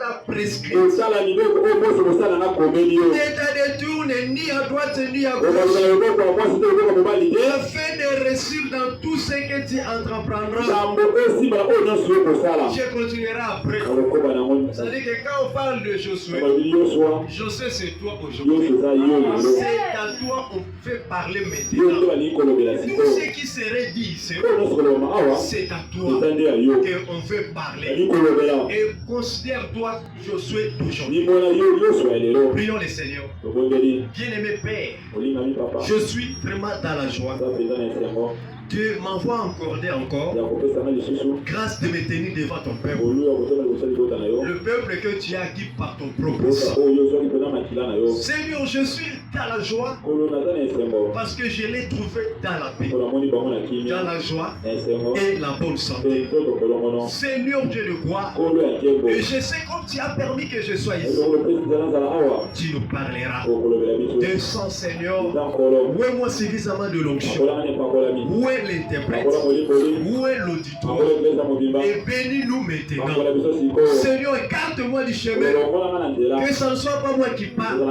t'a prescrit. Ne te détourne ni à droite ni à gauche. Afin de réussir dans tout ce que tu entreprendras. Je continuerai après. C'est-à-dire que quand on parle de Josué, Josué c'est toi aujourd'hui. C'est à toi on fait parler maintenant. Tout ce qui serait dit, c'est à toi qu'on fait parler. Et considère-toi Josué d'aujourd'hui. Prions le Seigneur. Bien-aimé Père, je suis vraiment dans la joie. Dieu m'envoie encore grâce de me tenir devant ton peuple. Le peuple que tu as acquis par ton propre sang. Seigneur, je suis dans la joie parce que je l'ai trouvé dans la paix, dans la joie et la bonne santé. Seigneur Dieu de gloire, et je sais comme tu as permis que je sois ici, tu nous parleras. Descends Seigneur, où est moi suffisamment de l'onction? Où est l'interprète? Où est l'auditoire? Et bénis-nous maintenant. Seigneur, écarte-moi du chemin. Que ce ne soit pas moi qui parle,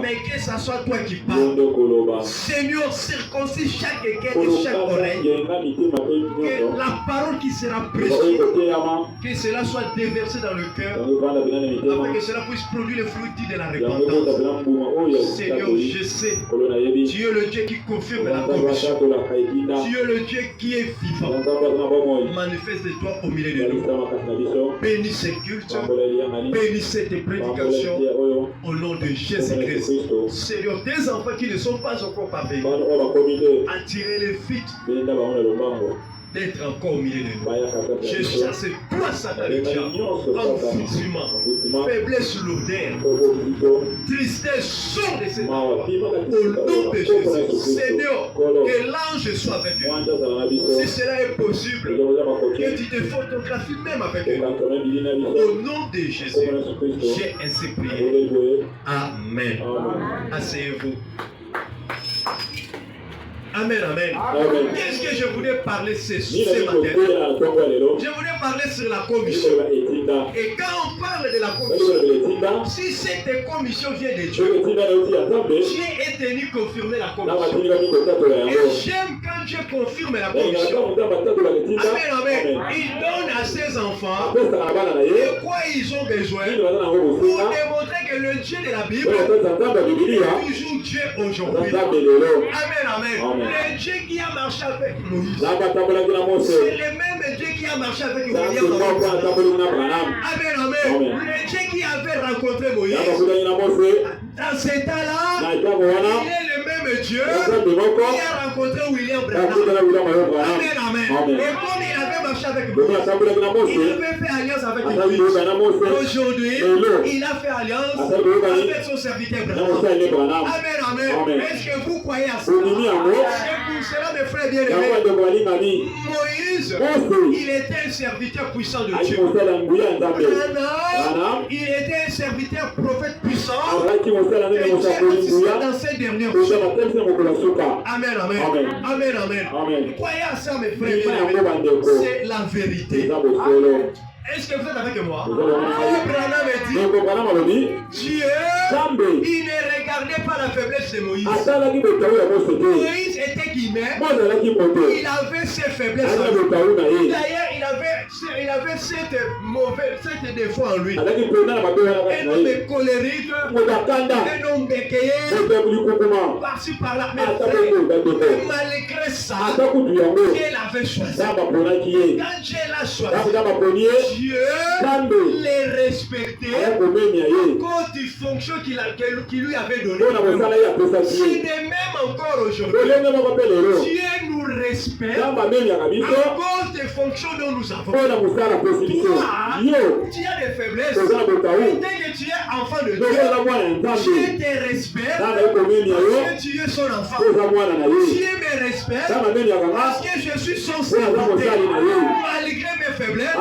mais que ce soit toi qui parles. Seigneur, circoncis chaque équerre et chaque oreille. Que la parole qui sera prêchée, que cela soit déversé dans le cœur, afin que cela puisse produire le fruit de la repentance. Seigneur, je sais, tu es le Dieu qui confirme la commission. Tu es le Dieu qui est vivant. Manifeste-toi au milieu de nous. Bénis ces cultes. Bénis cette prédication. Au nom de Jésus-Christ. Seigneur, tes enfants qui ne sont pas encore parvenus, attirez-les vite d'être encore au milieu de nous. Je chasse toi, Satan le diable, enfouissement, faiblesse, lourdeur, tristesse, sort de cette endroit. Au nom de Jésus, Seigneur, que l'ange soit avec eux. Si cela est possible, que tu te photographies même avec eux. Au nom de Jésus, j'ai ainsi prié. Amen. Asseyez-vous. Amen, amen. Qu'est-ce que je voulais parler ce matin? Je voulais parler sur la commission. Et quand on parle de la commission, si cette commission vient de Dieu, Dieu est tenu confirmer la commission. Et j'aime quand Dieu confirme la commission. Amen, amen. Il donne à ses enfants de quoi ils ont besoin pour démontrer que le Dieu de la Bible est toujours Dieu aujourd'hui. Amen, amen. Le Dieu qui a marché avec Moïse, c'est le même Dieu qui a marché avec William. Amen, amen. Le Dieu qui avait rencontré Moïse, dans ce temps-là, il est le même Dieu qui a rencontré William Branham. Amen, amen. Et comme il avait marché avec Moïse, il avait fait alliance avec Moïse. Aujourd'hui, il a fait alliance avec son serviteur Branham. Amen, amen. Est-ce que vous croyez à ça? Et pour cela, mes frères bien-aimés, Moïse, il était un serviteur puissant de Dieu. Branham, il était un serviteur prophète puissant. Et Dieu a dans ces derniers jours. Amen, amen. Amen, amen. Croyez à ça, mes frères bien-aimés. C'est la vérité. Est-ce que vous êtes avec moi? Branham dit, Dieu, il ne regardait pas la faiblesse de Moïse. Moïse était guillemets, il avait ses faiblesses. D'ailleurs, il avait cette défaut en lui. Un homme colérique, un homme béquillé, par-ci par-là. Mais malgré ça, Dieu l'avait choisi. Quand Dieu l'a choisi, Dieu les respectait à cause du fonction qu'il lui avait donné. C'est de même encore aujourd'hui. Dieu nous respecte à cause des fonctions dont nous avons. Toi, tu as des faiblesses. Et dès que tu es enfant de Dieu, Dieu te respecte parce que tu es son enfant. Dieu me respecte parce que je suis son serviteur. Malgré mes faiblesses,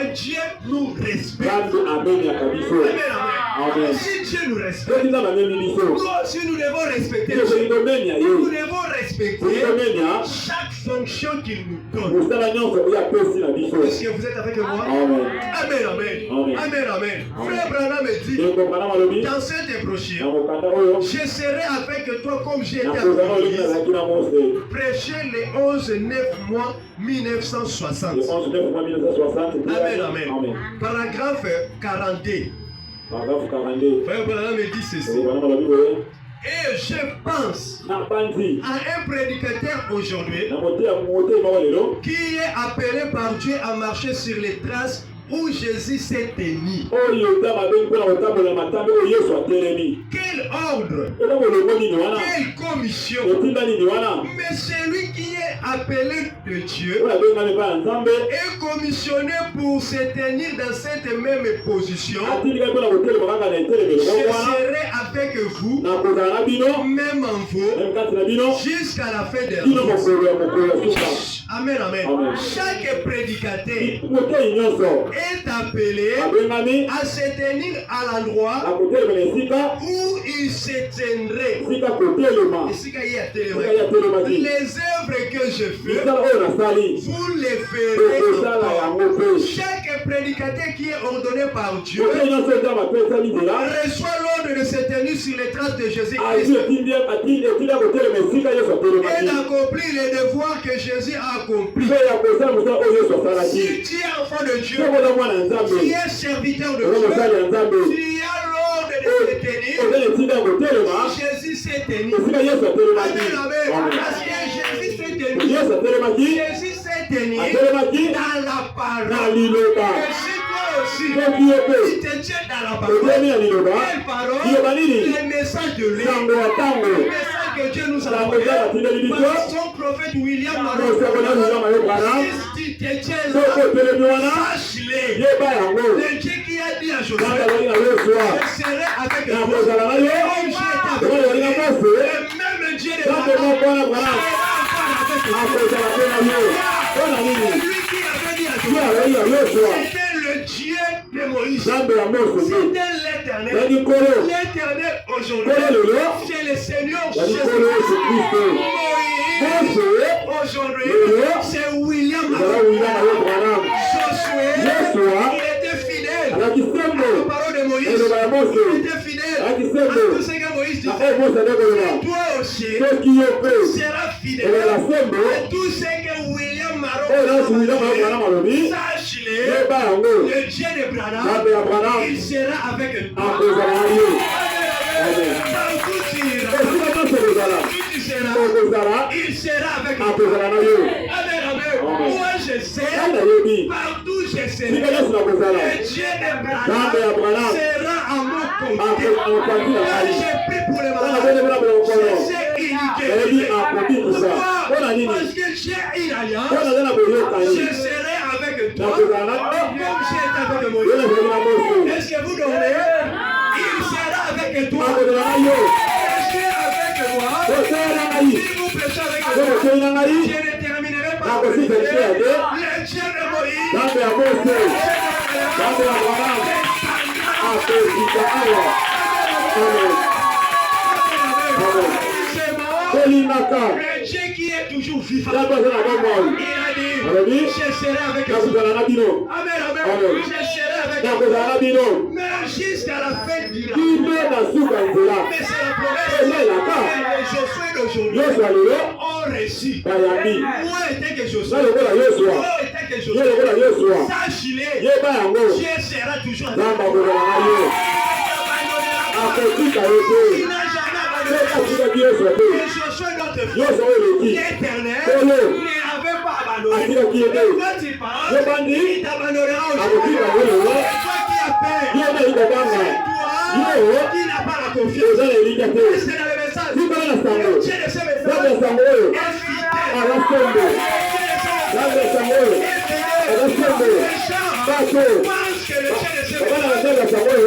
et Dieu nous respecte. Amen, amen. Si Dieu nous respecte, nous aussi nous devons respecter Dieu. Nous devons respecter chaque fonction qu'il nous donne. Est-ce que vous êtes avec moi? Amen, amen. Amen, amen. Frère Branham me dit, dans cette brochure, je serai avec toi comme j'ai été avec l'église. Prêcher les 11-9 mois 1960. Amen, amen. Paragraphe 42. Frère Branham me dit ceci. Et je pense à un prédicateur aujourd'hui qui est appelé par Dieu à marcher sur les traces où Jésus s'est tenu. Quel ordre, quelle commission. Mais celui qui est appelé de Dieu est commissionné pour se tenir dans cette même position. Je serai avec vous, même en vous, jusqu'à la fin des jours. Amen, amen. Chaque prédicateur est appelé à se tenir à l'endroit où il se tiendrait. Les œuvres que je fais, vous les ferez. Chaque prédicateur qui est ordonné par Dieu reçoit l'ordre de se tenir sur les traces de Jésus-Christ et d'accomplir les devoirs que Jésus a accomplis. Si tu es enfant de Dieu, tu es serviteur de Dieu, tu as l'ordre de se tenir. Jésus s'est tenu. Amen. Parce que Jésus s'est tenu. Jésus s'est tenu dans la parole. Et si toi aussi, tu te tiens dans la parole, quelle parole? Les messages de l'air. Le message que Dieu nous a donné par son prophète William Maron. Si tu te tiens là, sache-les. Le Dieu qui a dit à Josué, je serai avec toi. Comme j'étais avec toi. Le même Dieu de Abraham. Lui qui avait dit à Josué, c'était le Dieu de Moïse. C'était l'Éternel. L'Éternel aujourd'hui, c'est le Seigneur Jésus-Christ. Moïse aujourd'hui, c'est William Maron. Josué, il était fidèle à la parole de Moïse. Il était fidèle à tout ce que Moïse disait. Toi aussi, tu seras fidèle à tout ce que William Maron dit. Sache-le, le Dieu de Branham, il sera avec toi. Il sera avec toi. Amen. Moi je sais, partout je sais, le Dieu de Branham sera à mon côté. Quand j'ai pris pour les malades, je sais indiquer. Parce que j'ai une alliance, je serai avec toi, comme j'étais avec Moïse. Est-ce que vous dormez? Il sera avec toi. Restez avec moi. Si vous prêchez avec moi, je ne terminerai pas. Le Dieu de Moïse. Le Dieu qui est toujours vivant. Il a dit, je serai avec vous. Amen, amen. Je serai avec vous. Mais jusqu'à la fin du temps. Mais c'est la promesse. Josué d'aujourd'hui ont reçu. Moi était que Josué. Moi était que Josué. Sache-le. Dieu sera toujours avec vous. Il n'a jamais abandonné. Et Josué notre fils, l'Éternel, ne l'avait pas abandonné. Et quand il parle, il t'abandonnera aujourd'hui. Et toi qui as peur, c'est toi qui n'as pas la confiance. C'est dans le message. Dieu de ce message est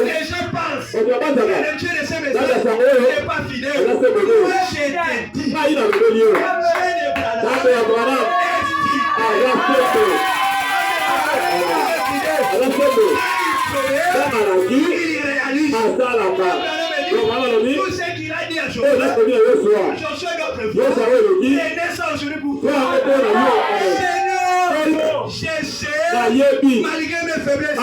les gens pensent que le Dieu de ce message n'est pas fidèle. Moi j'ai dit, le Dieu de Branham il réalise. Tout ce qu'il a dit à Josué, Josué notre frère, il est né ça aujourd'hui pour toi. Seigneur, je sais, malgré mes faiblesses,